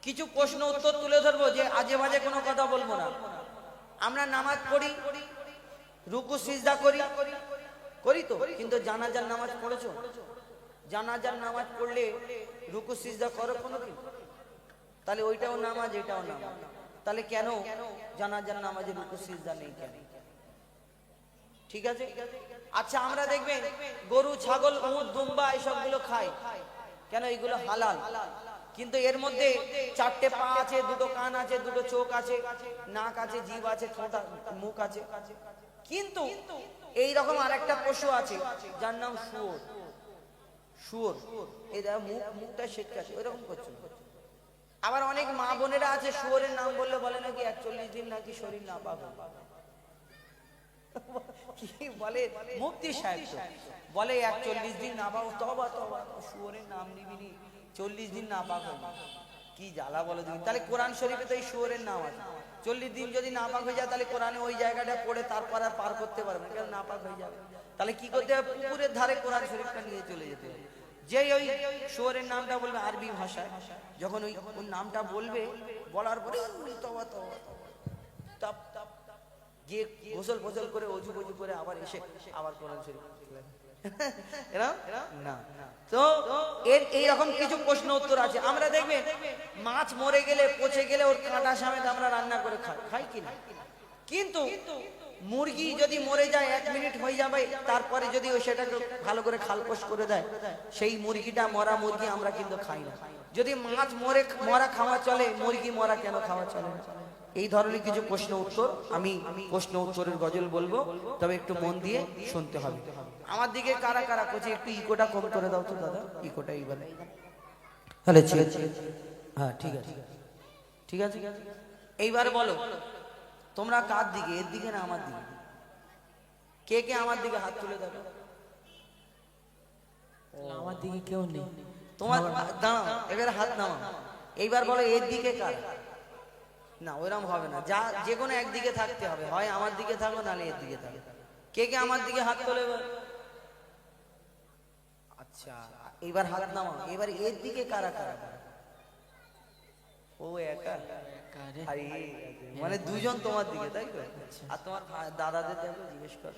কিছু প্রশ্ন উত্তর তুলে ধরবো, যে আজে বাজে কোনো কথা বলবো না। আমরা নামাজ পড়ি, রুকু সিজদা করি তো, কিন্তু জানাজার নামাজ পড়েছো? জানাজার নামাজ পড়লে রুকু সিজদা করো কোনোদিন? তাহলে ওইটাও নামাজ, এটাও নামাজ। তাহলে কেন জানাজার নামাজে রুকু সিজদা নেই কেন? ঠিক আছে। আচ্ছা, আমরা দেখবেন গরু, ছাগল, উট, দুম্বা এসবগুলো খাই কেন? এগুলো হালাল, কিন্তু এর মধ্যে চারটে পা আছে, দুটো কান আছে, দুটো চোখ আছে, নাক আছে, জিভ আছে, ঠোঁট, মুখ আছে। কিন্তু এই রকম আরেকটা পশু আছে যার নাম শুয়োর। শুয়োর এই দেখো মুখটা শেটকে আছে, ওইরকম করছে। আবার অনেক মা বোনেরা আছে, শুয়োরের নাম বললে বলে নাকি 41 দিন নাকি শরীর না পাবে। কি বলে মুফতি সাহেব, বলে 41 দিন না পাবো। তবা তবা, শুয়োরের নাম নিবি নি, 40 দিন না পাবো, কি জ্বালা বলো তুমি। তাহলে কোরআন শরীফে তো এই শুয়োরের নাম আছে। 40 দিন যদি নাপাক হয়ে যায়, তাহলে কোরআনে ওই জায়গাটা পড়ে তারপর আর পার করতে পারবে না, কেন নাপাক হয়ে যাবে। তাহলে কি করতে হবে? পুকুরের ধারে কোরআন শরীফটা নিয়ে চলে যেতে হবে। যেই ওই শুয়োরের নামটা বলবে আরবি ভাষায়, যখন ওই নামটা বলবে, বলার পরে তবা তবা তাপ তাপ গিয়ে গোসল ফসল করে অজু ফজু করে আবার এসে আবার কোরআন শরীফ না। তো এর এইরকম কিছু প্রশ্ন উত্তর আছে। আমরা দেখবেন মাছ মরে গেলে, পচে গেলে ওর কাঁটা সমেত আমরা রান্না করে খাই কিনা? কিন্তু মুরগি যদি মরে যায়, 1 মিনিট হয়ে যাবে, তারপরে যদি ওই সেটাকে ভালো করে খালপোষ করে দেয়, সেই মুরগিটা, মরা মুরগি আমরা কিন্তু খাই না। যদি মাছ মরা খাওয়া চলে, মুরগি মরা কেন খাওয়া চলে না? এই ধরনের কিছু প্রশ্ন উত্তর আমি প্রশ্ন উত্তরের গজল বলবো, তবে একটু মন দিয়ে শুনতে হবে। আমার দিকে কারা কারা করছে, একটু ইকোটা কম করে দাও তো দাদা, ইকোটা এইবার। তাহলে হ্যাঁ, ঠিক আছে ঠিক আছে। এইবার বলো তোমরা কার দিকে, এর দিকে না আমার দিকে? কে কে আমার দিকে হাত তুলে দেবে? আমার দিকে কেউ নেই। তোমার দাঁড়াও, এবারে হাত নাও। এইবার বলো এর দিকে কার? না, ওইরকম হবে না, যা যে কোনো একদিকে থাকতে হবে, হয় আমার দিকে থাকো নাহলে এর দিকে থাকো। কে কে আমার দিকে হাত তোলে? আচ্ছা, এবার হাত নামাও। এবার এর দিকে কারা কারা? ও একা, মানে দুজন তোমার দিকে, তাই তো? আর তোমার দাদাদের দেখো, জিজ্ঞেস কর।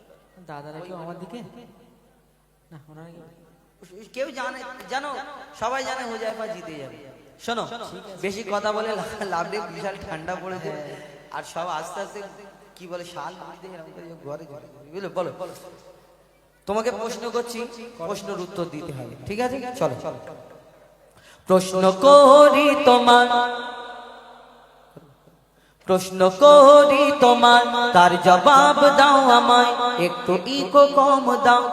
দাদারা কেউ আমার দিকে না, ওনারা কেউ জানে, জানো সবাই জানে হুজাইফা জিতে যাবে। শোনো, বেশি কথা বলে লাভ নেই, বিশাল ঠান্ডা পড়েছে। আর সব আস্তে আস্তে কি বলে শাল ঘরে বুঝলো। বলো, তোমাকে প্রশ্ন করছি, প্রশ্নের উত্তর দিতে হবে, ঠিক আছে? চলো প্রশ্ন করি তোমার, প্রশ্ন করি তোমার, তার জবাব দাও আমায়, একটু ইকো কম দাও।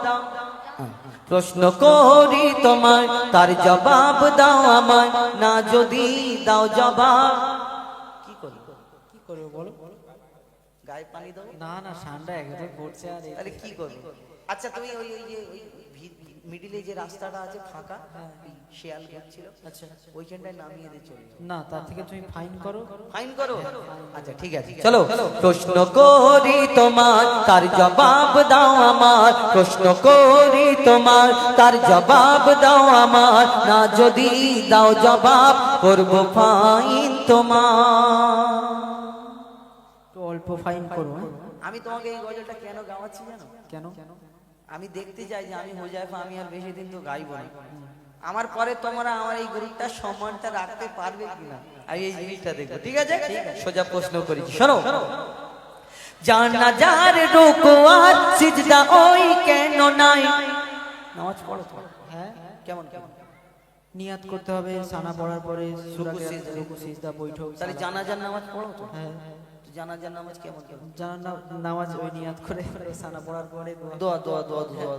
প্রশ্ন করি তোমার, তার জবাব দাও আমায়, না যদি দাও জবাব কি করবো বলো? গায়ে পানি দাও? না না, ঠান্ডা একদম পড়ছে। আর তাহলে কি করবো? আচ্ছা, তুমি ওই মিডিলে যে রাস্তাটা আছে ফাঁকা, শেয়াল ঘুরছিল, আচ্ছা ওইখানটায় নামিয়ে দিয়ে চলে। না, তার থেকে তুমি ফাইন করো। ফাইন করো? আচ্ছা ঠিক আছে, চলো প্রশ্ন করি তোমার, তার জবাব দাও আমার। প্রশ্ন করি তোমার, তার জবাব দাও আমার, না যদি দাও জবাব করবো ফাইন তোমার। অল্প ফাইন করো। আমি তোমাকে এই গজলটা কেন গাওয়াচ্ছি জানো? কেন? আমি দেখতে চাই যে আমি হুজাইফা, আমি আর বেশি দিন তো গাইবো না। আমার পরে তোমরা আমার এই গ্রুপটার সম্মানটা রাখতে পারবে কিনা, আমি এই জিনিসটা দেখবো, ঠিক আছে? সোজা প্রশ্ন করেছি, শোনো। জানাজার রুকু আর সিজদা ওই কেন নাই? নামাজ পড়ো তো? হ্যাঁ। কেমন কেমন নিয়াত করতে হবে, সানা পড়ার পরে রুকু সিজদা বৈঠক। তাহলে জানাজার নামাজ পড়ো তো? হ্যাঁ। জানাজার নামাজ কেমন কেমন? নামাজ ওই নিয়াত করে সানা পড়ার পরে দোয়া দোয়া দোয়া দোয়া।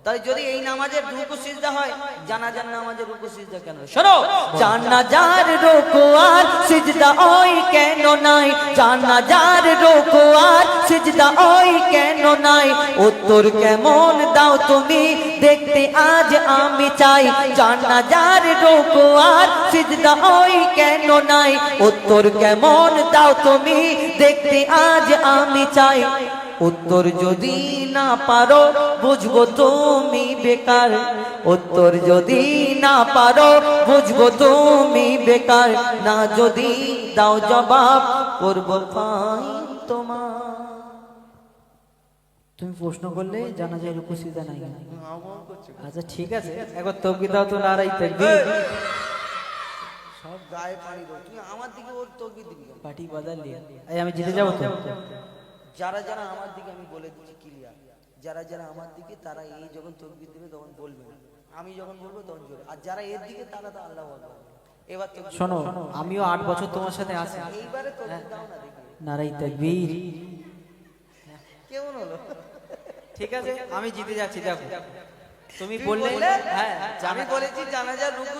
তাই যদি এই নামাজের রুকু সিজদা হয়, জানাজার নামাজের রুকু সিজদা কেন? শোনো, জানাজার রুকু আর সিজদা ওই কেন নাই? জানাজার রুকু আর সিজদা ওই কেন নাই? উত্তর কেমন দাও তুমি, দেখতে আজ আমি চাই। জানাজার রুকু আর সিজদা ওই কেন নাই? উত্তর কেমন দাও তুমি, দেখতে আজ আমি চাই। উত্তর যদি না পারো বুঝবো তুমি বেকার, উত্তর যদি না পারো বুঝবো তুমি বেকার, না যদি দাও জবাব করবো ফাইন তোমার। তুমি প্রশ্ন করলে জানা যায় রুকু সিজদা নাই। আচ্ছা ঠিক আছে, একবার তকবীর দাও তো, নারাই তাকবীর। সব গায়ে পানি দাও, তুমি আমার দিকে ওর তকবীর দিবি কেন? পার্টি বাজালি, এই আমি জিতে যাবো তো। যারা যারা আমার দিকে, আমি বলে দিচ্ছি ক্লিয়ার, যারা যারা আমার দিকে তারা এই যখন তকবীর দেবে তখন বলবে না, আমি যখন বলবো তখন জোরে, আর যারা এর দিকে তারা তো আল্লাহু আকবার। এবার তো শোনো, আমিও 8 বছর তোমার সাথে আছি। এইবারে তকবীর দাও না দেখি নারাই তাকবীর। কেমন হলো? ঠিক আছে, আমি জিতে যাচ্ছি। দেখো তুমি বললে, হ্যাঁ আমি বলেছি জানাজা রুকু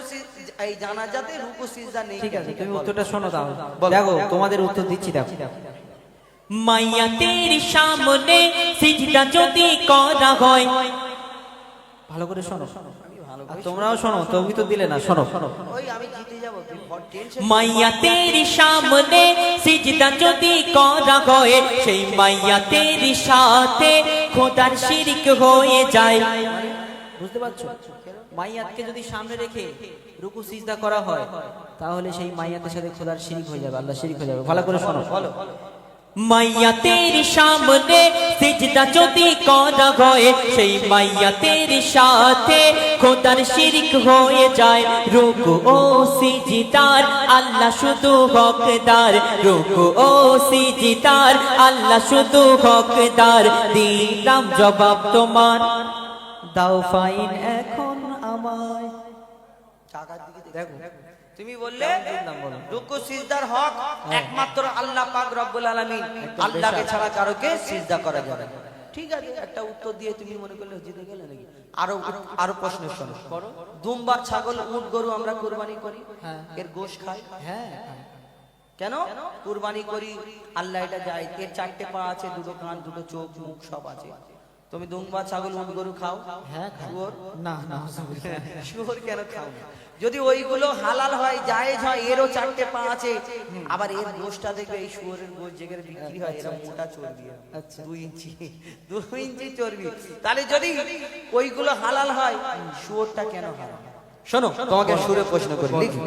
এই জানাজাতে রুকু সিজদা নেই। ঠিক আছে, তুমি উত্তরটা শোনো তাহলে। দেখো তোমাদের উত্তর দিচ্ছি, দেখো। মাইয়াতের সামনে সিজদা যদি করা হয়, ভালো করে শোনো, আর তোমরাও শোনো, তুমি তো দিলে না, শোনো। ওই আমি জিতে যাব, তুই টেনশন। মাইয়াতের সামনে সিজদা যদি করা হয়, সেই মাইয়াতের সাথে খোদার শিরক হয়ে যায়। বুঝতে পারছো? মাইয়াতকে যদি সামনে রেখে রুকু সিজদা করা হয়, তাহলে সেই মাইয়াতের সাথে খোদার শিরক হয়ে যাবে, আল্লাহ শিরক হয়ে যাবে। ভালো করে শোনো। বলো। মাইয়াতের সামনে সিজদা যদি করা হয়, সেই মাইয়াতের সাথে খোদার শিরক হয়ে যায়। রুকু ও সিজদার আল্লাহ শুধু হকদার, রুকু ও সিজদার আল্লাহ শুধু হকদার। দিলাম জবাব তোমার, দাও ফাইন এখন আমায়। টাকার দিকে দেখো তুমি বললে বলো। রুকু সিজদার হক একমাত্র আল্লাহ পাক রব্বুল আলামিন, আল্লাহকে ছাড়া কারোকে সিজদা করা যাবে না। ঠিক আছে, একটা উত্তর দিয়ে তুমি মনে করলে জিতে গেলে নাকি? আরো প্রশ্ন শোনো। দুম্বা, ছাগল, উট, গরু আমরা কুরবানি করি, এর গোশ খাই। হ্যাঁ, কেন কুরবানি করি? আল্লাহ এটা যায়, এর 4টে পা আছে, 2টো কান, 2টো চোখ, মুখ সব আছে। তুমি দুম্বা, ছাগল, উট, গরু খাও? হ্যাঁ, শুয়োর? না না, শুয়োর কেন খাও না? যদি ওইগুলো হালাল হয়, জায়েজ হয়, এরও 4টে পা আছে, আবার এর গোশটা দেখবে, এই শুয়োরের গোশ যেখানে বিক্রি হয় এরা মোটা চর্বি, আচ্ছা। 2 ইঞ্চি চর্বি। তাহলে যদি ওইগুলো হালাল হয়, শুয়োরটা কেন হারাম? শোনো, তোমাকে সুরে প্রশ্ন করি, লিখি।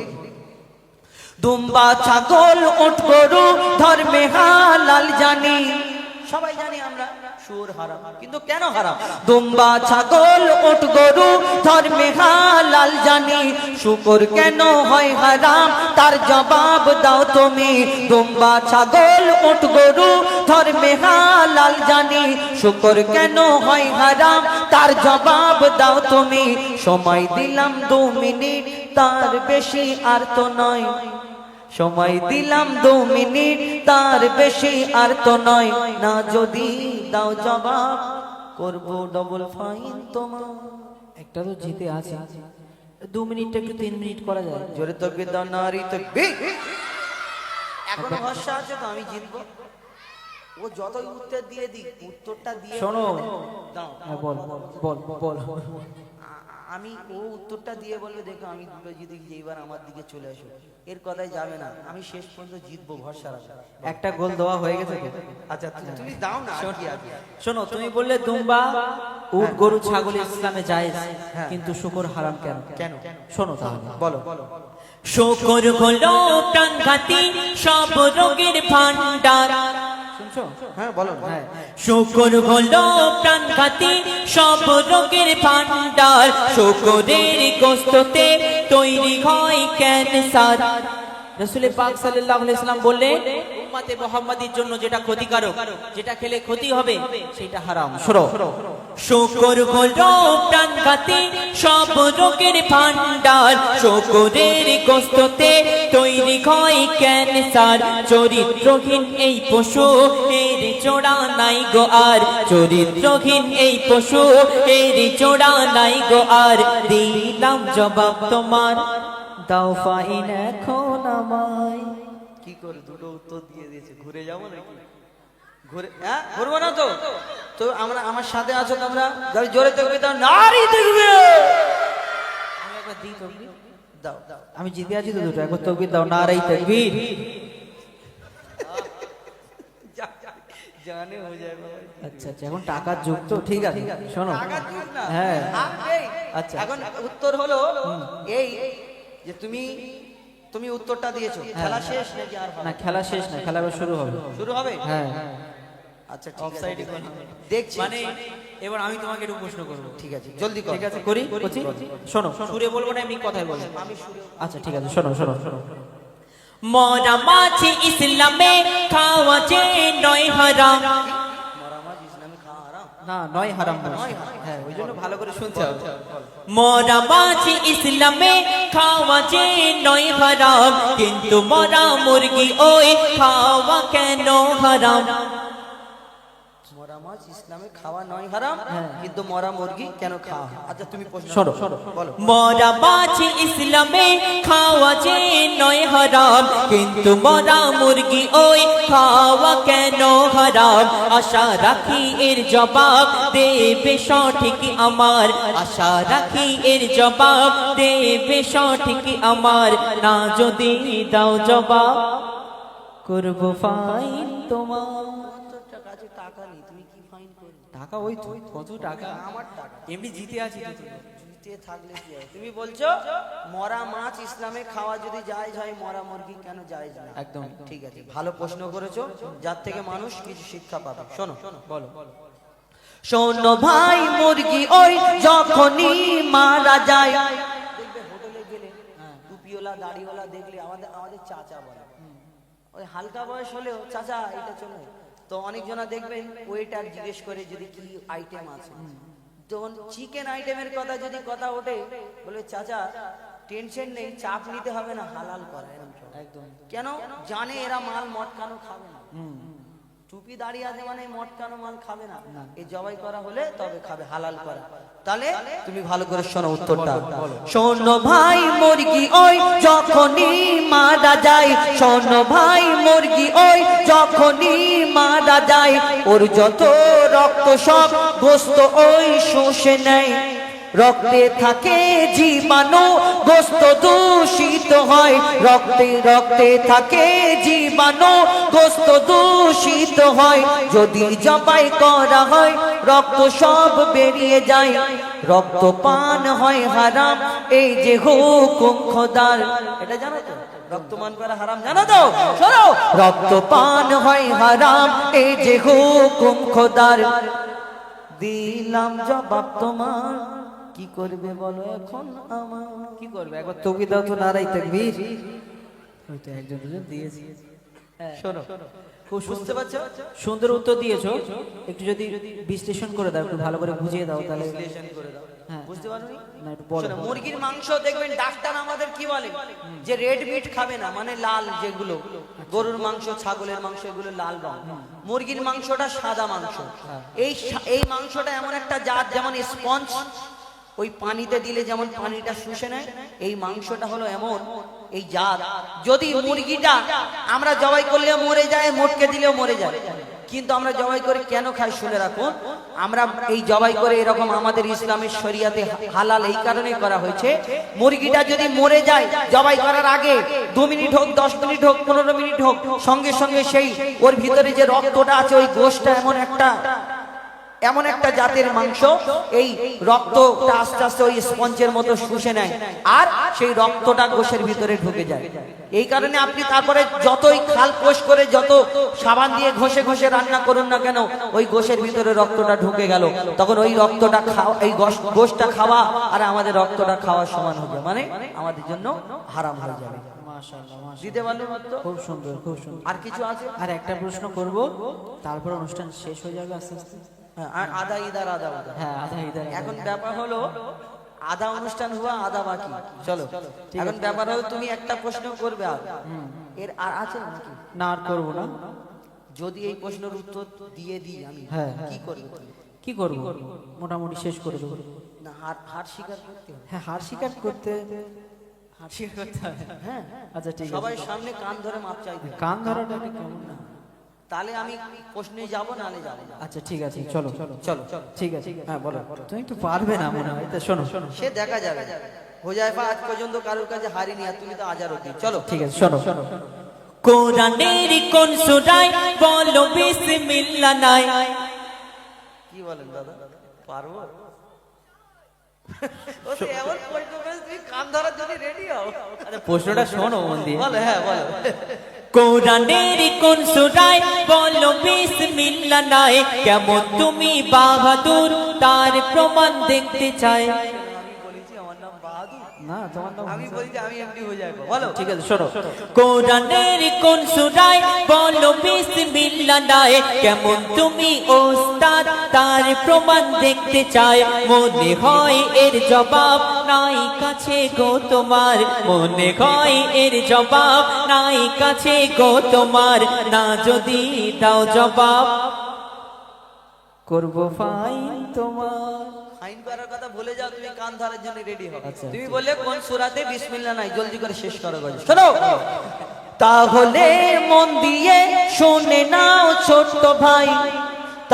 দুম্বা, ছাগল, উট, গরু ধর্মে হালাল জানি, সবাই জানি আমরা শুয়োর হারাম, কিন্তু কেন হারাম? দুম্বা, ছাগল, উট, গরু ধর্মে হালাল জানি, শুকর কেন হয় হারাম তার জবাব দাও তুমি। দুম্বা, ছাগল, উট, গরু ধর্মে হালাল জানি, শুকর কেন হয় হারাম তার জবাব দাও তুমি। সময় দিলাম 2 মিনিট, তার বেশি আর তো নয়। সময় দিলাম 2 মিনিট, তার বেশি আর তো নয়, না যদি দাও জবাব করব ডবল ফাইন তোমার। একটা তো জিতে আছে, 2 মিনিটটা একটু 3 মিনিট করা যায়। জোরে তাকবীর দাও, নারী তাকবীর। এখনো ভরসা আছে তো আমি জিতবো? ও যতই উত্তর দিয়ে দিক, উত্তরটা দিয়ে শোনো। দাও। হ্যাঁ, বল বল বল। আমি ও উত্তরটা দিয়ে বলবে দেখো আমি 2টো জিতে গিয়ে এবার আমার দিকে চলে আসো, এর কথাই যাবে না, আমি শেষ পর্যন্ত জিতবো, ভরসা রাখো। একটা গোল দেওয়া হয়ে গেছে তো। আচ্ছা তুমি দাও না, আর কি আছে? শোনো, তুমি বললে দুম্বা, উট, গরু, ছাগল ইসলামে জায়েজ, কিন্তু শুকর হারাম কেন? কেন? শোনো তাহলে, বলো। শুকর হলো প্রাণঘাতী সব রোগের ভান্ডার। শুনছো? হ্যাঁ বলো। হ্যাঁ, শুকর হলো প্রাণঘাতী সব রোগের ভান্ডার। শুকরের গোশতে তৈরি হয় ক্যান্সার। রাসূল পাক সাল্লাল্লাহু আলাইহি ওয়াসাল্লাম বললেন, উম্মতে মুহাম্মাদির জন্য যেটা ক্ষতিকারক, যেটা খেলে ক্ষতি হবে, সেটা হারাম। শোনো, শুকর হলো প্রাণঘাতী সব রোগের ভান্ডার। শুকরের গোশতে তৈরি হয় ক্যান্সার। চরিত্রহীন এই পশু এর জোড়া নাই গো আর। চরিত্রহীন এই পশু এর জোড়া নাই গো আর। দিলাম জবাব তোমার, দাও ফাইন এখন আমায়। কি করে 2টো উত্তর দিয়ে দিয়েছে, ঘুরে যাবো নাকি? ঘুরবো না তো? তো আমরা আমার সাথে আছো তোমরা, জোরে তাকবীর দাও, নারী তাকবীর। আমি একবার দিই তাকবীর। দাও। আমি জিতে আছি তো দুটো, একবার তাকবীর দাও, নারাই তাকবীর। জানে হয়ে যায় বাবা। আচ্ছা আচ্ছা, এখন টাকার যুগ তো, ঠিক আছে শোনো। টাকা দিস না। হ্যাঁ। এই, আচ্ছা। এখন উত্তর হলো এই যে তুমি উত্তরটা দিয়েছো, খেলা শেষ নাকি আর হবে? না, খেলা শেষ না, খেলা এবার শুরু হবে। শুরু হবে? হ্যাঁ। আচ্ছা ঠিক আছে, অফসাইডে দেখছি। মানে এবার আমি তোমাকে একটু প্রশ্ন করব। ঠিক আছে, জলদি কর। ঠিক আছে, করি করছি। শোনো, সুরে বলবো না, এমনি কথাই বলবো। আচ্ছা ঠিক আছে, শোনো শোনো শোনো। মরা মাছি ইসলামে খাওয়া যে নয় হারাম। মরামাজ ইসলামে খাওয়া হারাম? না, নয় হারাম নয়। নয় হারাম। হ্যাঁ, ওই জন্য ভালো করে শুনতে হবে। মরা মাছি ইসলামে খাওয়া যে নয় হারাম, কিন্তু মরা মুরগি ওই খাওয়া কেন হারাম? মরামাজ ইসলামে খাওয়া নয় হারাম, কিন্তু মরা মুরগি কেন খাওয়া? আচ্ছা তুমি প্রশ্ন শোনো, বলো। মরা মাছি ইসলামে খাওয়া যে নয় হারাম, কিন্তু মরা মুরগি ওই খাওয়া কেন হারাম? আশা রাখি এর জবাব দেবে সঠিক আমার, আশা রাখি এর জবাব দেবে সঠিক আমার। না যদি দাও জবাব করবো ফাইন তোমার। কাছে টাকা নেই, তুমি কি ফাইন করবে? টাকা ওই তো, কত টাকা? আমার টাকা এমনি জিতে আছি তো তুমি। জিতে থাকলে কি হয়? তুমি বলছো মরা মাছ ইসলামে খাওয়া যদি জায়েজ হয়, মরা মুরগি কেন জায়েজ না? একদম ঠিক আছে, ভালো প্রশ্ন করেছো, যার থেকে মানুষ কিছু শিক্ষা পাবে। শোনো, বলো। শোনো ভাই, মুরগি ওই যখনই মারা যায়, দেখবে হোটেলে গেলে টুপিওয়ালা দাড়িওয়ালা দেখলে আমাদের চাচা বলে। ওই হালকা বয়স হলেও চাচা এটা চলে। তো অনেকজনা দেখবেন ওয়েটার জিজ্ঞেস করে যদি কি আইটেম আছে, যখন চিকেন আইটেমের কথা যদি কথা ওঠে, বলে চাচা টেনশন নেই, চাপ নিতে হবে না, হালাল করে। একদম। কেন? জানে এরা মাল মটকানো খাবে না। টুপি দাঁড়িয়ে আছে মানে মটকানো মাল খাবে না, এই জবাই করা হলে তবে খাবে, হালাল করা। তাহলে তুমি ভালো করে শোনো উত্তরটা। শোনো ভাই, মুরগি ওই যখনই মারা যায়, শোনো ভাই, মুরগি ওই যখনই মারা যায়, ওর যত রক্ত সব গোস্ত ওই শুষে নেয়। রক্তে থাকে জীবাণু, গোস্ত দূষিত হয়। রক্তে রক্তে থাকে জীবাণু, গোস্ত দূষিত হয়। যদি জবাই করা হয়, রক্ত সব বেরিয়ে যায়। রক্ত পান হয় হারাম, এই যে হুকুম খোদার। এটা জানো তো? রক্তপান করা হারাম জানো তো? শোনো, রক্ত পান হয় হারাম, এই যে হুকুম খোদার। দিলাম জবাব তোমার, কি করবে বলো এখন আমার? কি করবে? একবার তোকে দাও তো, নারাই তাকবীর। ওই তো একজন দুজন দিয়েছি। শোনো, খুব বুঝতে পারছো? সুন্দর উত্তর দিয়েছো। একটু যদি বিশ্লেষণ করে দাও, একটু ভালো করে বুঝিয়ে দাও, তাহলে বিশ্লেষণ করে দাও। হ্যাঁ। বুঝতে পারোনি? না, একটু বলো। শোনো, মুরগির মাংস দেখবেন ডাক্তার আমাদের কি বলে, যে রেড মিট খাবে না, মানে লাল যেগুলো, গরুর মাংস, ছাগলের মাংস, এগুলো লাল রং। মুরগির মাংসটা সাদা মাংস। এই মাংসটা এমন একটা জাত, যেমন স্পঞ্জ, ওই পানিতে দিলে যেমন পানিটা শুষে নেয়, এই মাংসটা হলো এমন এই জাত। যদি মুরগিটা আমরা জবাই করলে মরে যায়, মোটকে দিলেও মরে যায়, কিন্তু আমরা জবাই করে কেন খাই শুনে রাখুন। আমরা এই জবাই করে এরকম আমাদের ইসলামের শরিয়াতে হালাল এই কারণে করা হয়েছে, মুরগিটা যদি মরে যায় জবাই করার আগে 2 মিনিট হোক, 10 মিনিট হোক, 15 মিনিট হোক, সঙ্গে সঙ্গে সেই ওর ভিতরে যে রক্তটা আছে, ওই গোশটা এমন একটা জাতের মাংস, এই রক্তটা আস্তে আস্তে ওই স্পঞ্জের মতো শুষে নেয়, আর সেই রক্তটা গোশের ভিতরে ঢুকে যায়। এই কারণে আপনি তারপরে যতই খাল পোষ করে, যত সাবান দিয়ে ঘষে ঘষে রান্না করুন না কেন, ওই গোশের ভিতরে রক্তটা ঢুকে গেল, তখন ওই রক্তটা খাওয়া, এই গোশটা খাওয়া আর আমাদের রক্তটা খাওয়া সমান হবে, মানে আমাদের জন্য হারাম হয়ে যাবে। মাশাআল্লাহ, মাশাআল্লাহ। দিতে পারলো তো? খুব সুন্দর, খুব সুন্দর। আর কিছু আছে? আর একটা প্রশ্ন করব, তারপর অনুষ্ঠান শেষ হয়ে যাবে আস্তে আস্তে। হ্যাঁ, আর আধা ইদার আধা উদার। হ্যাঁ, আধা ইধার। এখন ব্যাপার হলো আধা অনুষ্ঠান হুয়া আধা বাকি। চলো, এখন ব্যাপার হলো তুমি একটা প্রশ্ন করবে, আর এর আর আছে নাকি? না, আর করবো না। যদি এই প্রশ্নের উত্তর দিয়ে দিই আমি, হ্যাঁ, কি করবে তুমি? কি করবো? মোটামুটি শেষ করে দেবো। না, হার স্বীকার করতে হবে। হ্যাঁ, হার স্বীকার করতে, হার স্বীকার করতে হবে। হ্যাঁ, আচ্ছা ঠিক আছে। সবাই সামনে কান ধরে মাপ চাইবে। কান ধরাটা এটা কেমন না? তাহলে আমি প্রশ্নে যাব, নালে যাব না। আচ্ছা ঠিক আছে, চলো চলো চলো, ঠিক আছে। হ্যাঁ বলো। তুমি তো পারবে না মনে হয়, তা শোনো। সে দেখা যাবে। হোজাইফা আজ পর্যন্ত কারোর কাছে হারিনি, আর তুমি তো হাজার অতি। চলো, ঠিক আছে, শোনো। কোরআনের কোন সূরায় বলো বিসমিল্লাহ নাই? কি বলেন দাদা, পারবো? ও তো এমন প্রশ্ন করেছে, তুমি কান ধরার জন্য রেডি হও। প্রশ্নটা শোনো মন দিয়ে। বলো, হ্যাঁ বলো। কোরআনের কোন সূরায় বলো বিসমিল্লাহ নাই? কেমন তুমি বাহাদুর তার প্রমাণ দেখতে চাই। আমি বলেছি আমার নাম বাহাদুর, না তোমার নাম আমি বলি যে আমি এমডি হয়ে যাবো। বলো। ঠিক আছে শোনো। কোরআনের কোন সূরায় বলো বিসমিল্লাহ নাই? কেমন তুমি ওস্তাদ তার প্রমাণ দেখতে চাই। মনে হয় এর জবাব নাই কাছে গো তোমার, মনে হয় এর জবাব নাই কাছে গো তোমার। না যদি দাও জবাব করবো ফাইন তোমার। আইন করার কথা ভুলে যাও, তুমি কান ধরার জন্য রেডি হও। আচ্ছা। তুমি বললে কোন সূরাতে বিসমিল্লাহ নাই, জলদি করে শেষ করো গজল। শোনো, তাহলে মন দিয়ে শুনে নাও ছোট্ট ভাই,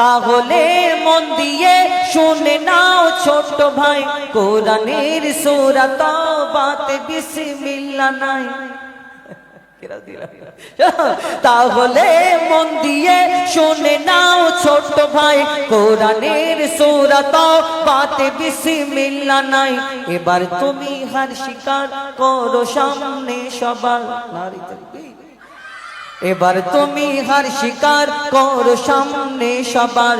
তাহলে মন দিয়ে শুনে নাও ছোট্ট ভাই, কোরআনের সূরা তাওবাতে বিসমিল্লাহ নাই। তাহলে মন দিয়ে শুনে নাও ছোট্ট ভাই, কোরআনের সূরা তাওবাতে বিসমিল্লাহ নাই। এবার তুমি হার স্বীকার করো সামনে সবার। নারী তাকবীর। এবার তুমি হার স্বীকার করো সামনে সবার।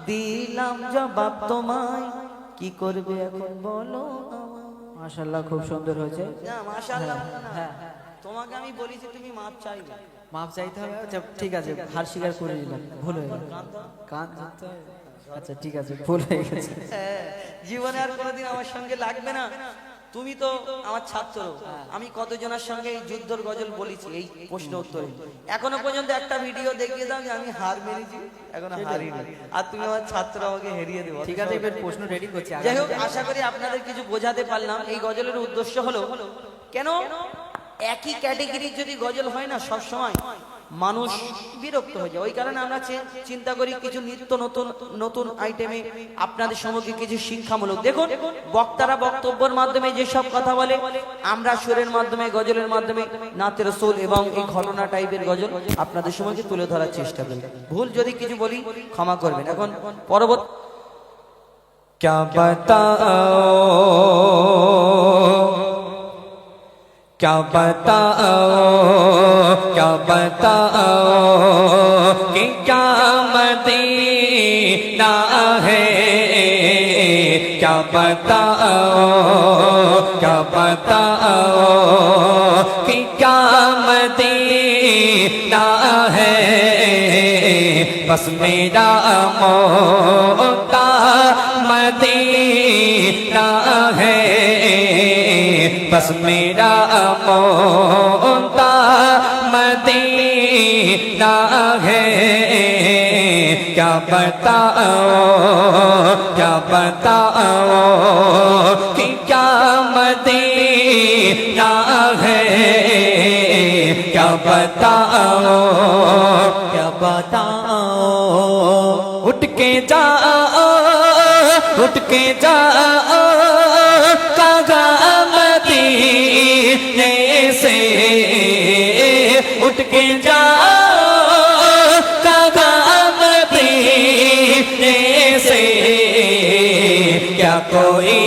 দিলাম জবাব তোমায়, কি করবে এখন বলো আমায়। মাশাআল্লাহ খুব সুন্দর হয়েছে। না মাশাআল্লাহ না, হ্যাঁ তোমাকে আমি বলেছি তুমি মাপ চাইবে। মাপ চাইতে হবে। আচ্ছা ঠিক আছে, হার স্বীকার করে নিলাম, ভুল হয়ে গেল। কান ধরতে হবে। আচ্ছা ঠিক আছে, ভুল হয়ে গেছে। হ্যাঁ, জীবনে আর কোনোদিন আমার সঙ্গে লাগবে না। তুমি তো আমার ছাত্র, আমি কতজনের সঙ্গে এই যুদ্ধর গজল বলেছি এই প্রশ্ন উত্তরে। এখনো পর্যন্ত একটা ভিডিও দেখিয়ে দাও যে আমি হার মেরেছি, এখনো হারিনি। আর তুমি আমার ছাত্র, আমাকে হেরিয়ে দেবো। ঠিক আছে, এবার প্রশ্ন রেডি করছি। যাই হোক, আশা করি আপনাদের কিছু বোঝাতে পারলাম। এই গজলের উদ্দেশ্য হলো, কেন একই ক্যাটাগরির যদি গজল হয় না সব সময় মানুষ বিরক্ত হয়ে যায়। ওই কারণে আমরা চিন্তা করি কিছু নিত্য নতুন নতুন আইটেমে আপনাদের সম্মুখে কিছু শিক্ষামূলক। দেখুন, বক্তারা বক্তব্যের মাধ্যমে যেসব কথা বলে, আমরা সুরের মাধ্যমে, গজলের মাধ্যমে, নাতে রাসূল এবং এই ঘটনা টাইপের গজল আপনাদের সম্মুখে তুলে ধরার চেষ্টা করি। ভুল যদি কিছু বলি ক্ষমা করবেন। এখন পরবর্তী क्या बताओ, क्या बताओ, क्या बताओ कि क्या मदीना है। क्या बताओ, क्या बताओ कि क्या मदीना है। बस मेरा मोता मदीना है, बस मेरा मोता मदीना है। क्या बताओ, क्या बताओ कि क्या मदीना है। क्या बताओ, क्या बताओ। उठ के जाओ, उठ के जाओ कागा मदीने से। उठ के जाओ कागा मदीने से। क्या कोई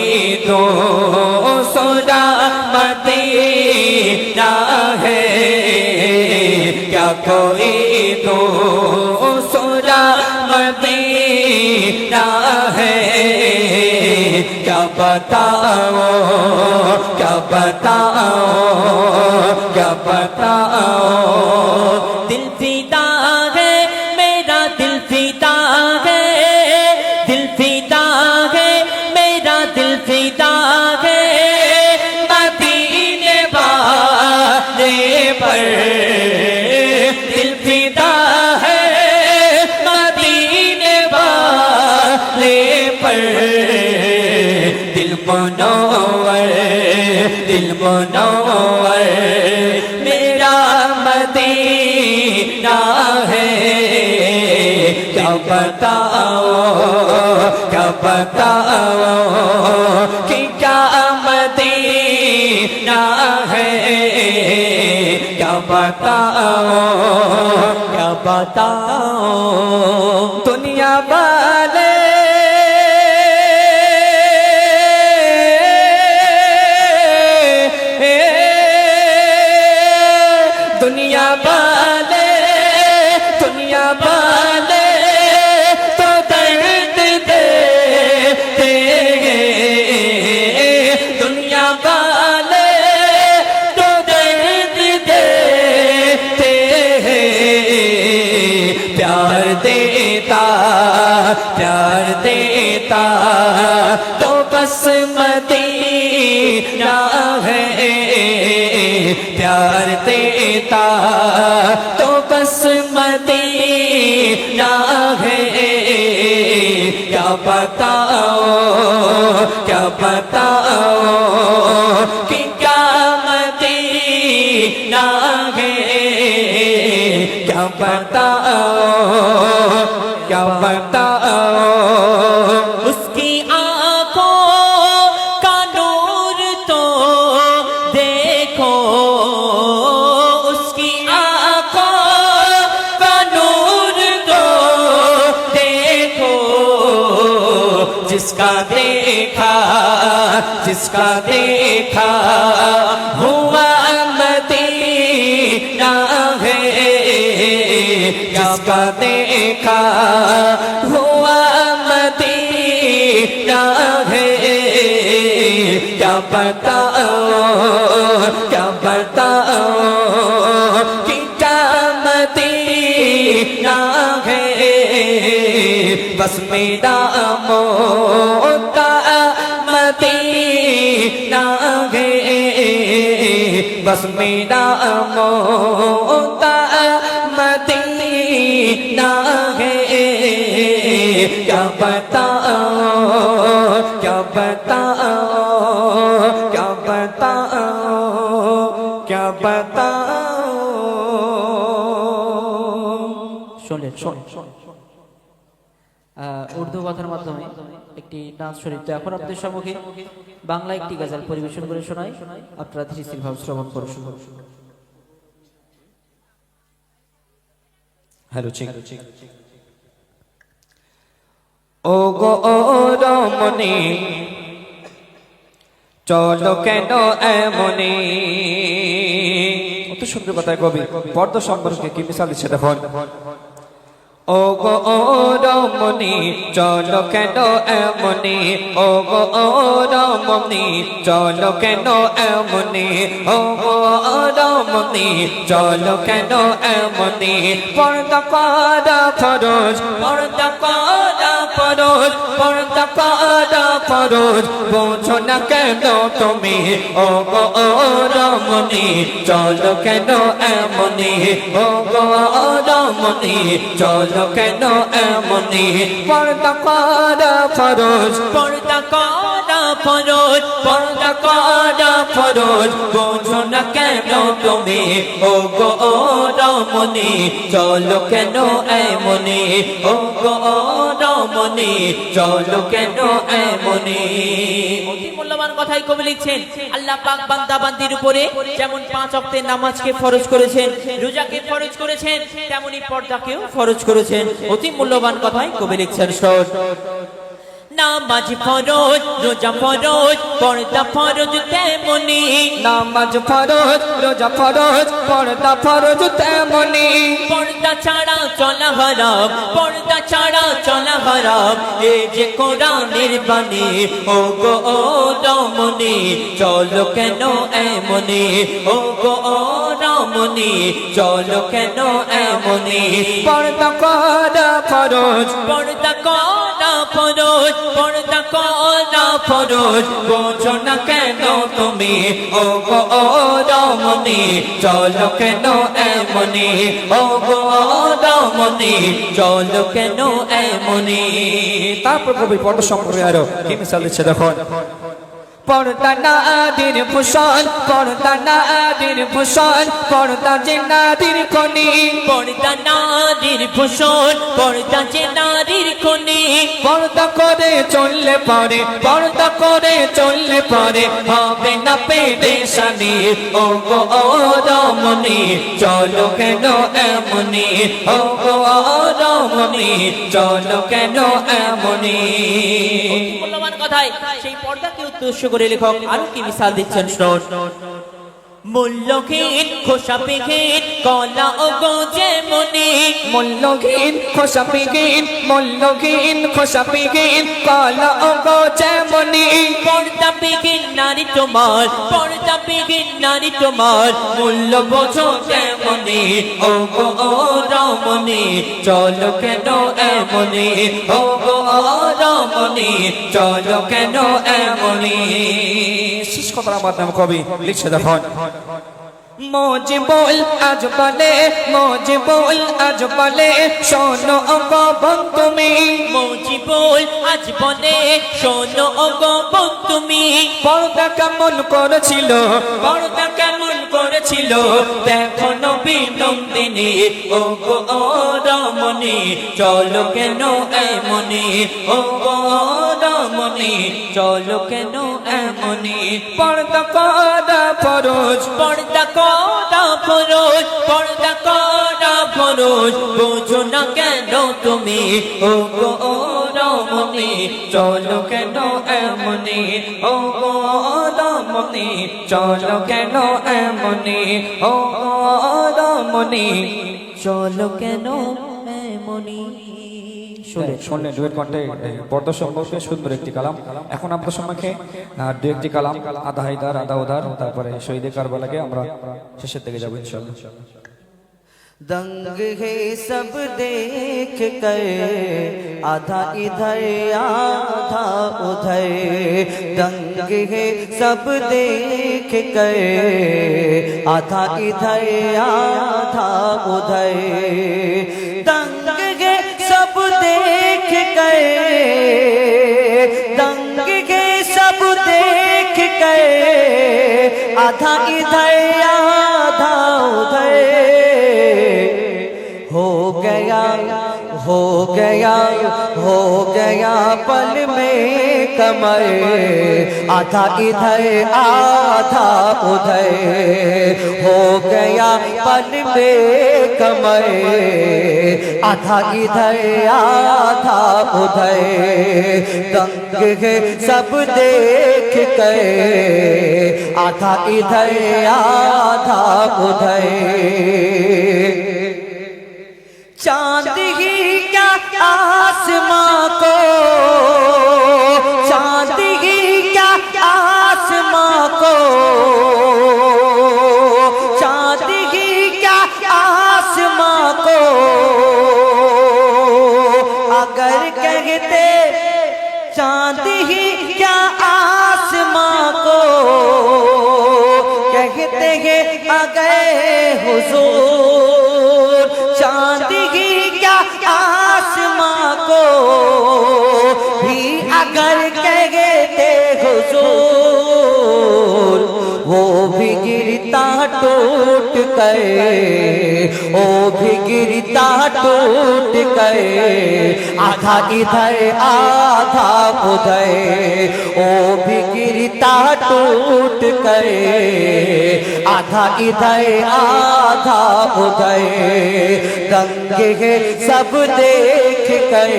दूसरा मदीना है। क्या कोई दूसरा मदीना है। क्या बताओ, क्या बताओ, क्या बताओ। दिल फिदा है मेरा, दिल फिदा है, दिल फिदा है मेरा, दिल फिदा है मदीने वाले पर। दिल फिदा है मदीने वाले पर। दिल मुनव्वर, दिल मुनव्वर मेरा मदीना है। क्या बताओ, क्या बताओ कि क्या मदीना है। क्या बताओ दुनिया वाले दुनिया वाले तो दर्द देते दुनिया वाले तो दर्द देते प्यार देता तो बस मदीना है प्यार देता तो बस मदीना है क्या बताओ कि क्या मदीना है क्या बताओ उसकी आंखों का नूर तो देखो उसकी आंखों का नूर तो देखो जिसका देखा हुआ मदीना है जिसका देखा हुआ मदीना है क्या बताओ कि क्या मदीना है बस मेरा मोता मदीना है बस मेरा मोता मदीना है क्या बताओ শোনেন উর্দু কথার মাধ্যমে একটি নাচ শরীর। তো এখন আপনাদের সম্মুখে বাংলা একটি গজল পরিবেশন করে শোনাই, আপনারা ধীরে স্থির ভাবে শ্রবণ করুন। হ্যালো চেক ও গো রমণী চলো কেন এমনি অত সুন্দর কথায় কবি পর্দা সম্পর্কে কি মিশাল দিচ্ছে দেখুন ও গো রমণী চলো কেন এমনি ও গো রমণী চলো কেন এমনি ও গো রমণী চলো কেন এমনি পর্দা করা ফরজ বোঝো না কেন তুমি ও গো রমণী চলো কেন এমনি ও গো রমণী চলো কেন এমনি পর্দা করা ফরজ বোঝো না কেন তুমি ও গো রমণী চলো কেন এমনি ও গো রমণী চলো কেন এমনি অতি মূল্যবান কথাই কবি লিখছেন। আল্লাহ পাক বান্দা বান্দির উপরে যেমন 5 ওয়াক্তের নামাজকে ফরজ করেছেন, রোজাকে ফরজ করেছেন, তেমনি পর্দাকেও ফরজ করেছেন। অতি মূল্যবান কথাই কবি লিখছেন। নামাজ ফরজ, রোজা ফরজ, পর্দা ফরজ তেমনি। নামাজ ফরজ, রোজা ফরজ, পর্দা ফরজ তেমনি। পর্দা ছাড়া চলা হারাম, পর্দা ছাড়া চলা হারাম, এ যে কোরআনের বাণী। ও গো রমণী চলো কেন এমনি ও গো রমণী চলো কেন এমনি পর্দা করা ফরজ, পর্দা করা ফরজ, পর্দা করা ফরজ, বোঝো না কেন তুমি ও গো রমণী চলো কেন এমনি ও গো রমণী চলো কেন এমনি। তারপর কবি পর্দা সম্পর্কে আরো কি মিশাল দিচ্ছে দেখুন পর্দা নারীর ভূষণ, পর্দা নারীর ভূষণ, পর্দা যে নারীর খনি। পর্দা নারীর ভূষণ, পর্দা যে নারীর খনি। পর্দা করে চললে পরে, পর্দা করে চললে পরে হবে না পেরেশানি ও গো রমণী চলো কেন এমনি ও গো রমণী চলো কেন এমনি মূল্যবান কথায় সেই পর্দাকে উদ্দেশ্য করে লেখক আরো কি মিসাল দিচ্ছেন শুনুন মূল্যহীন খোসাপিহীন কলা ও গো যেমনি মূল্যহীন খোসাপিহীন মূল্যহীন খোসাপিহীন কলা ও গো যেমনি পর্দাবিহীন নারী তোমার পর্দাবিহীন নারী তোমার মূল্য বোঝো কেমনি ও গো রমণী চলো কেন এমনি ও গো রমণী চলো কেন এমনি শেষ কথা আমার নাম কবি লিখছে দেখুন মজে বল আজ বলে মজে বল আজ বলে শোনো গো তুমি মৌজি বল আজ বলে শোনো ও গো বোন তুমি পর্দা কেমন করেছিল পর্দা কেমন করেছিল দেখো নবী নন্দিনী ও গো রমণী চলো কেন এমনি ও গো রমণী চলো কেন এমনি পর্দা করা ফরজ পর্দা করা ফরজ পর্দা করা ফরজ বোঝো না কেন তুমি ও গো রমণী চলো কেন এমনি ও গো রমণী চলো কেন এমনি ও গো রমণী চলো কেন এমনি শুনলেন দুয়ের কণ্ঠে পর্দা সম্পর্কে সুন্দর একটি কালাম। এখন আপনার সম্মুখে দু একটি কালাম আধা হায়দার আধা উধার তারপরে শহীদে কারবালাকে আমরা শেষের দিকে যাবো ইনশাআল্লাহ। दंग है सब देख कर आधा इधर आधा उधर दंग है सब देख कर आधा इधर आधा उधर दंग है सब देख कर दंग है सब देख कर आधा इधर आधा उधर हो गया हो गया हो गया पल में कमर आधा इधर आधा उधर हो गया पल में कमर आधा इधर आधा उधर दंग है सब देख कर आधा इधर आधा उधर चांद ही क्या आसमां को चांद ही क्या आसमां को चांद ही क्या आसमां को अगर कहते चांद ही क्या आसमां को कहते हैं अगर हुजूर चांद ही क्या आसमां को भी अगर कहते हुजूर वो भी गिरता टूट कर वो भी गिरता टूट कर आधा इधर आधा उधर वो भी गिरता टूट कर आधा इधर आधा उधर दंग है सब देख कर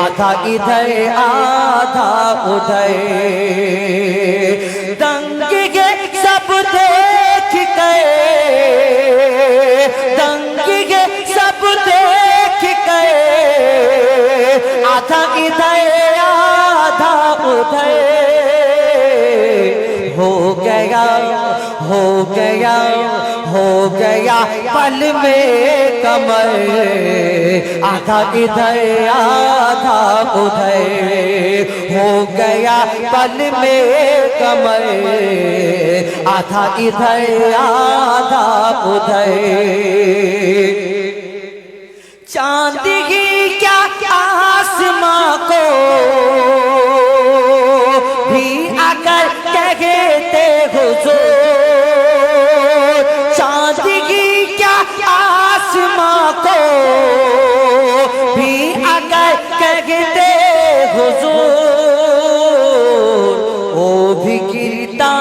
आधा इधर आधा उधर दंग है सब देख कर दंग है सब देख कर आधा इधर आधा उधर हो गया हो गया हो गया पल में कमर आधा इधर आधा उधर हो गया पल में कमर आधा इधर आधा उधर चांद ही क्या आसमां को भी अगर कहते हुजूर चांद की क्या आसमां को भी अगर कहते हुजूर ओ भी गिरता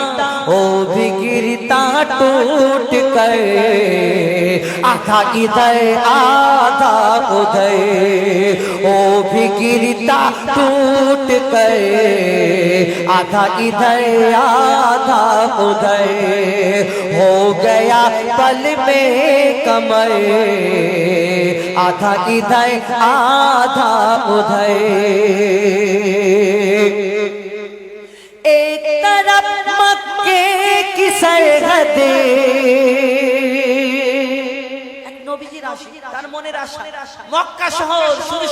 टूट टूट कर आधा इधर आधा उधर ओ भी गिरता टूट कर आधा इधर आधा उधर हो गया पल में कमर आधा इधर आधा उधर एक तरफ मक्के की सरहदे নবীজির আশা, তার মনের আশা মক্কা শহর শুধু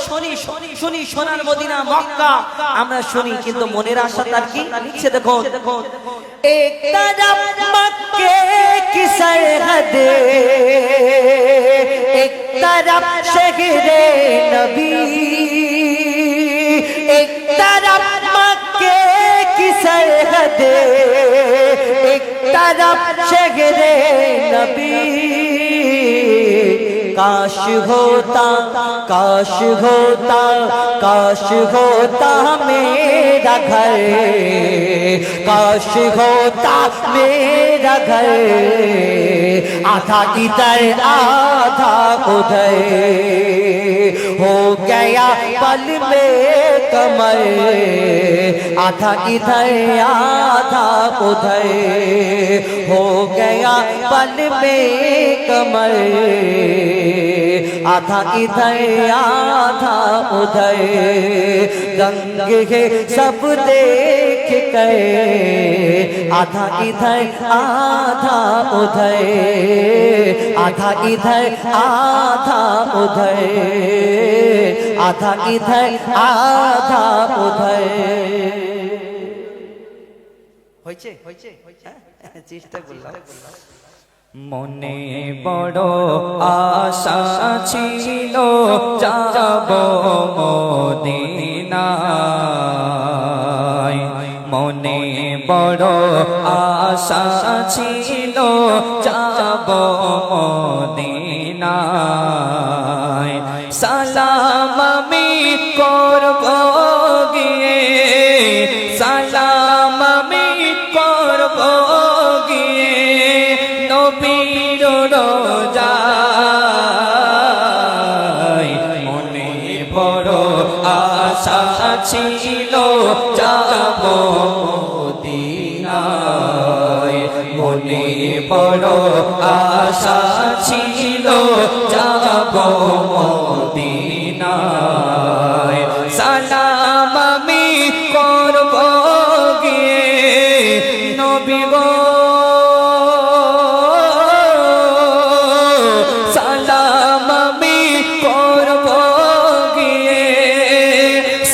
শুনি সোনার মদিনা মক্কা আমরা শুনি, কিন্তু মনের আশা তার কি লিখছে দেখুন। एक तरफ मक्के की सरहदे एक तरफ शहरे नबी एक तरफ मक्के की सरहदे एक तरफ शहरे नबी काश होता काश होता काश होता मेरा घर काश होता मेरा घर आधा इधर आधा उधर हो गया पल में कमर आधा इधर आधा उधर हो गया पल में कमर आधा इधर आधा उधर रंग है सब देख कर आधा इधर आधा उधर आधा इधर आधा उधर आधा इधर आधा उधर হয়েছে চেষ্টা করলাম। মনে বড় আশা ছিল যাব মদিনায় মনে বড় আশা ছিল যাব মদিনায় সালাম আমি করব গিয়ে সালাম আমি করব গিয়ে নবীর রোজায় মনে বড় আশা ছিল যাব মদিনায় মনে বড় আশা ছিল যাব মদিনায় সালাম আমি করব গিয়ে নবী গো সালাম আমি করব গিয়ে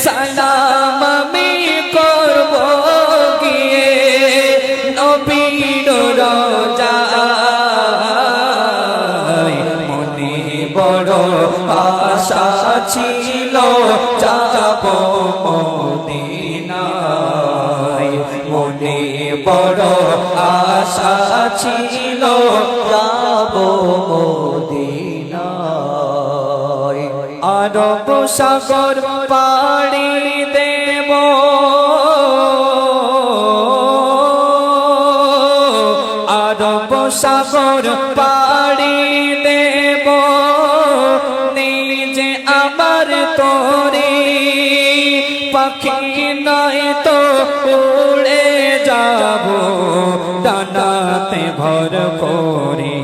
সালাম আমি করব গিয়ে নবীর রোজায় মনে বড় আশা ছিল যাব মদিনায় মনে বড় আশা ছিল যাব মদিনায় আরব সাগর পাড়ি দেব আরব সাগর পাড়ি দেব নিজে আমার তোরে পাখি নয় তো উড়ে যাব ডানাতে ভর করে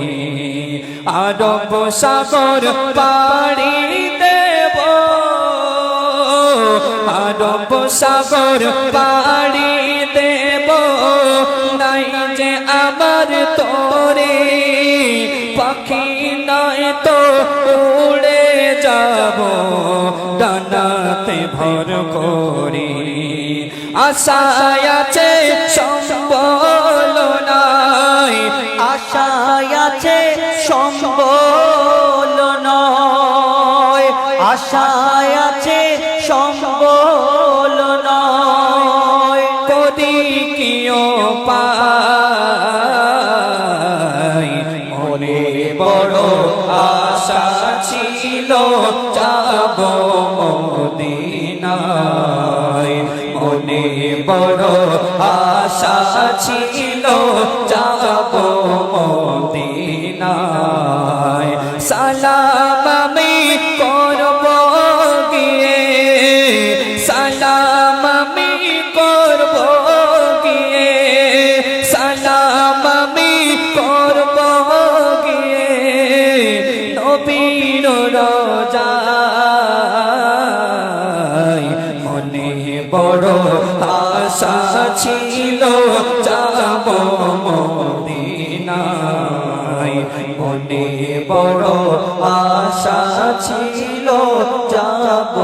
আরব সাগর পাড়ি দেব আরব সাগর পাড়ি দেব নাই যে আমার তোরে পাখি নয় তো উড়ে যাব ডানাতে ভর করে আশায় আছে সম্বল নাই আশায় আছে সম্বল নয় আশায় আছে সম্বল নয় করি কিও পাই মনে বড় আশা ছিল যাব মদিনায় মনে বড় আশা ছিল যাব মদিনায় আশা ছিল যাব মদিনায় মনে বড় আশা ছিল যাব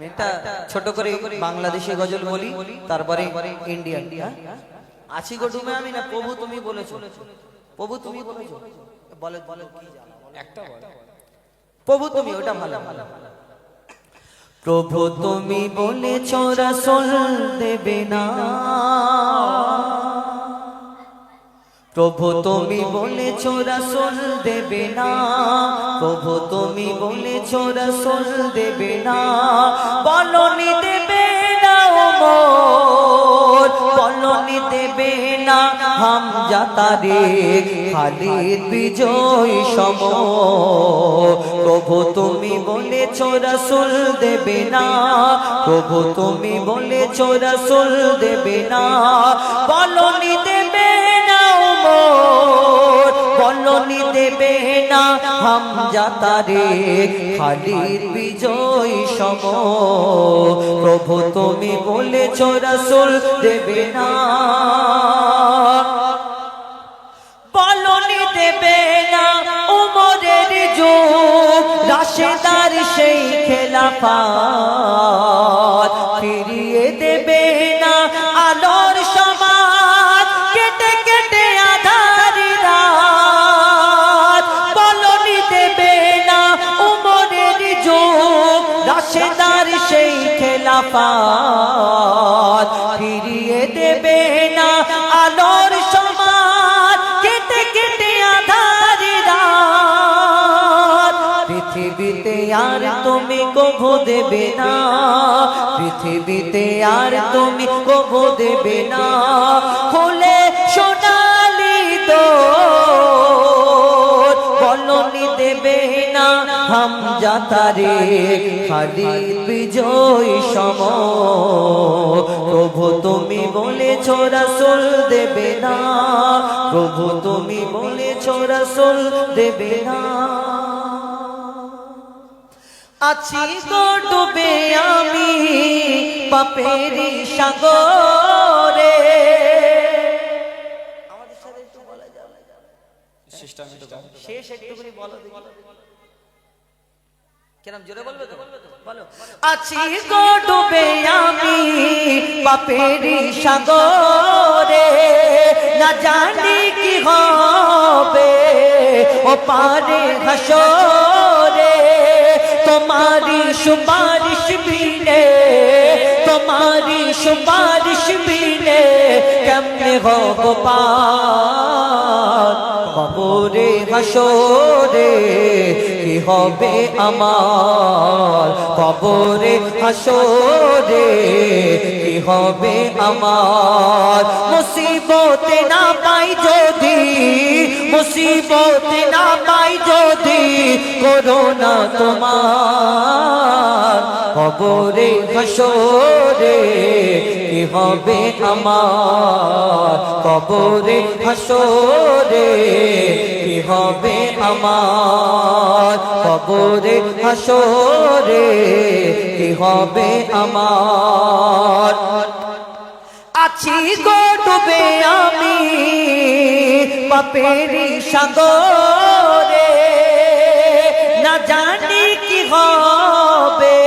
মেয়েটা ছোট করে বাংলাদেশি গজল বলি, তারপরে ইন্ডিয়ান। আছি গো ডুবে আমি না, প্রভু তুমি বলেছো, প্রভু তুমি বলেছো, বলে বলে কি জানো একটা বলে, প্রভু তুমি, ওটা ভালো। প্রভু তুমি বলেছ রাসূল দেবে না, প্রভু তুমি বলেছ রাসূল দেবে না, প্রভু তুমি বলেছ রাসূল দেবে না, বলনি দেবে না ওমর, বলনি দেবে না হামজা তারিক খালিদ বিজয় সম, প্রভু তুমি বলেছ রাসূল দেবে না, প্রভু তুমি বলেছ রাসূল দেবে না, বলনি দেবে না ওমর, বলনি দেবে না হামজা তারিক খালিদ বিজয় সম, প্রভু তুমি বলেছ রাসূল দেবে না, বলনি দেবে না ওমরের যুগ রাশেদার সেই খেলাফত, ফিরিয়ে দেবে না আলোর সমাজ কেটে কেটে আঁধারি রাত, বলনি দেবে না ওমরের যুগ রাশেদার সেই খেলাফত, ফিরিয়ে দেবে না আলোর সমাজ কেটে কেটে আঁধারি রাত, পৃথিবীতে আর তুমি কভু দেবে না, পৃথিবীতে আর তুমি কভু দেবে না, খুলে সোনালি দোর, বলনি দেবে না হামজা তারিক খালিদ বিজয় সম, প্রভু তুমি বলেছ রাসূল দেবে না, প্রভু তুমি বলেছ রাসূল দেবে না, আছি গো ডুবে আমি পাপেরি সাগরে, আমাদের সাথে একটু বলা যাবে, শেষ একটুখানি বলো দেখি, কেরম জোরে বলবে তো, বলো। আছি গো ডুবে আমি পাপেরি সাগরে, না জানি কি হবে ও পারে হাসরে, তোমারি সুপারিশ বিনে, তোমারি সুপারিশ বিনে কেমনে হব পার, কবরে হাসরে কি হবে আমার, কবরে হাসরে কি হবে আমার, মুসিবতে না পাই যদি, মুসিবতে না পাই যদি করোনা তোমার, কবরে হাসরে কি হবে আমার, কবরে হাসরে কি হবে আমার, কবরে হাসরে কি হবে আমার, আছি গো ডুবে আমি পাপেরি সাগরে, না জানি কি হবে,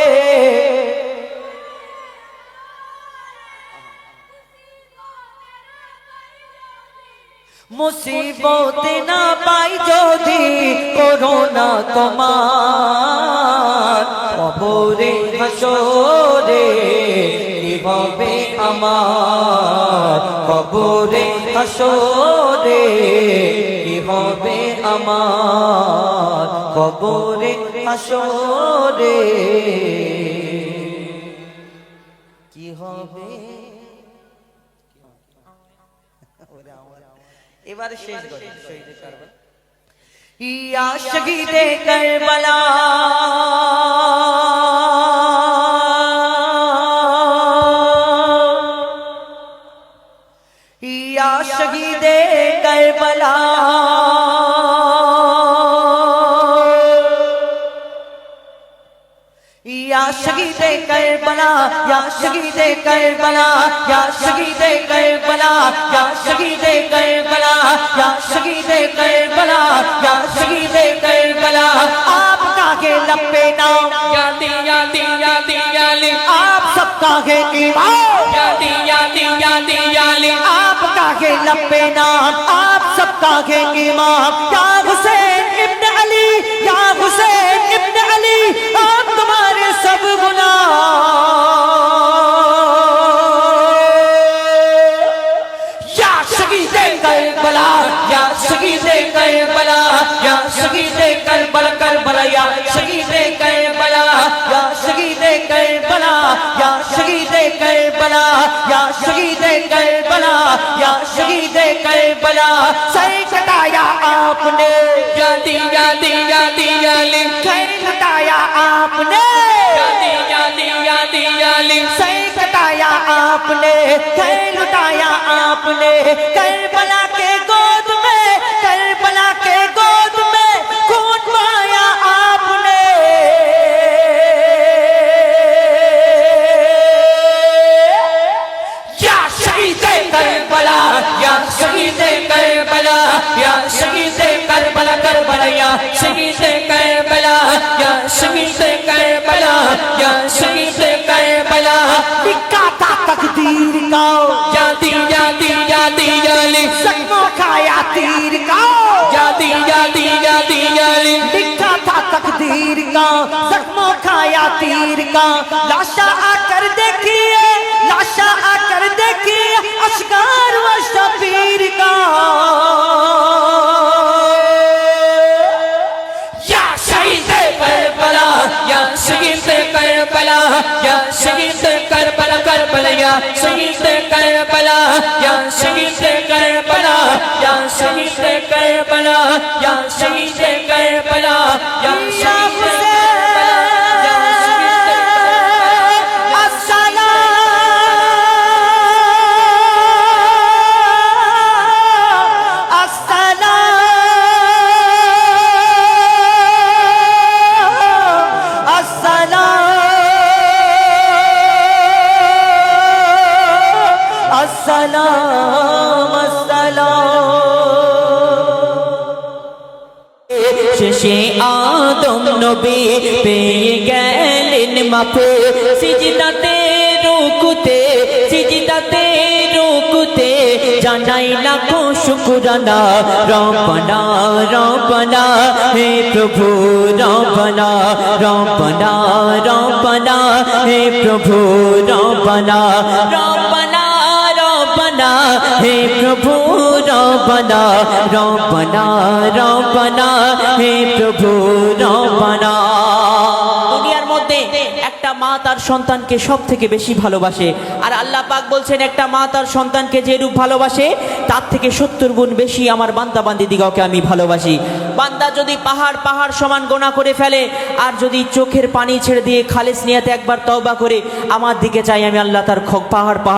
মুসিবতে না পাই যদি করোনা তোমার, কবরে হাসরে কি হবে আমার, কবরে হাসরে কি হবে আমার, কবরে হাসরে কি হবে। এবারে শেষ গজল শহীদে কারবালা, ইয়া শহীদে কারবালা ইয়া শহীদে কারবালা शहीदे करबला या शहीदे करबला या शहीदे करबला या शहीदे करबला या शहीदे करबला या शहीदे करबला आपका है लपे नाम यादी यादी यादी याली आप सबका है ईमान यादी यादी यादी याली आपका है लपे नाम आप सबका है ईमान या हुसैन इब्न अली या हुसैन इब्न अली आप तुम्हारे सब गुनाह या शहीदे करबला या शहीदे करबला या शहीदे करबला करबला या शहीदे करबला या शहीदे करबला या शहीदे करबला या शहीदे करबला या शहीदे करबला सर कटाया आपने यादी यादी यादी याली सर कटाया आपने यादी यादी यादी याली सर कटाया आपने सर लुटाया आपने करबला के गोद में करबला के गोद में खून बहाया आपने या शहीदे करबला या शहीदे करबला या शहीदे करबला करबला या शहीदे करबला या शहीदे करबला या शहीदे करबला लिखा था तकदीर का यादी यादी यादी याली जख्मों खाया तीर का यादी यादी यादी याली लिखा था तकदीर का जख्मों खाया तीर का लाशा आकर देखिए लाशा आकर देखिए अशगार व शबीर का या शहीदे करबला या शहीदे करबला या शहीदे करबला करबला या शहीदे करबला या शहीदे करबला या शहीदे करबला या शहीदे करबला या शहीदे करबला या शहीदे শেষে আদম নবী পেয়ে গেলেন মাফে সিজদাতে রুকুতে জানাই লাখো শুকরানা রব্বানা রব্বানা হে প্রভু রব্বানা রব্বানা রব্বানা হে প্রভু রব্বানা রব্বানা রব্বানা হে প্রভু রব্বানা রব্বানা রব্বানা হে প্রভু রব্বানা। দুনিয়ার মধ্যে একটা মা তার সন্তানকে সব থেকে বেশি ভালোবাসে, আর আল্লাহ পাক বলছেন একটা মা তার সন্তানকে যে রূপ ভালোবাসে তার থেকে 70 গুণ বেশি আমার বান্দা বান্দিদিগকে আমি ভালোবাসি। বান্দা যদি পাহাড় পাহাড় সমান গোনা করে ফেলে আর যদি চোখের পানি ছেড়ে দিয়ে খালেস নিয়াতে একবার তওবা করে আমার দিকে চাই, আমি আল্লাহ তার পাহাড় পাহাড়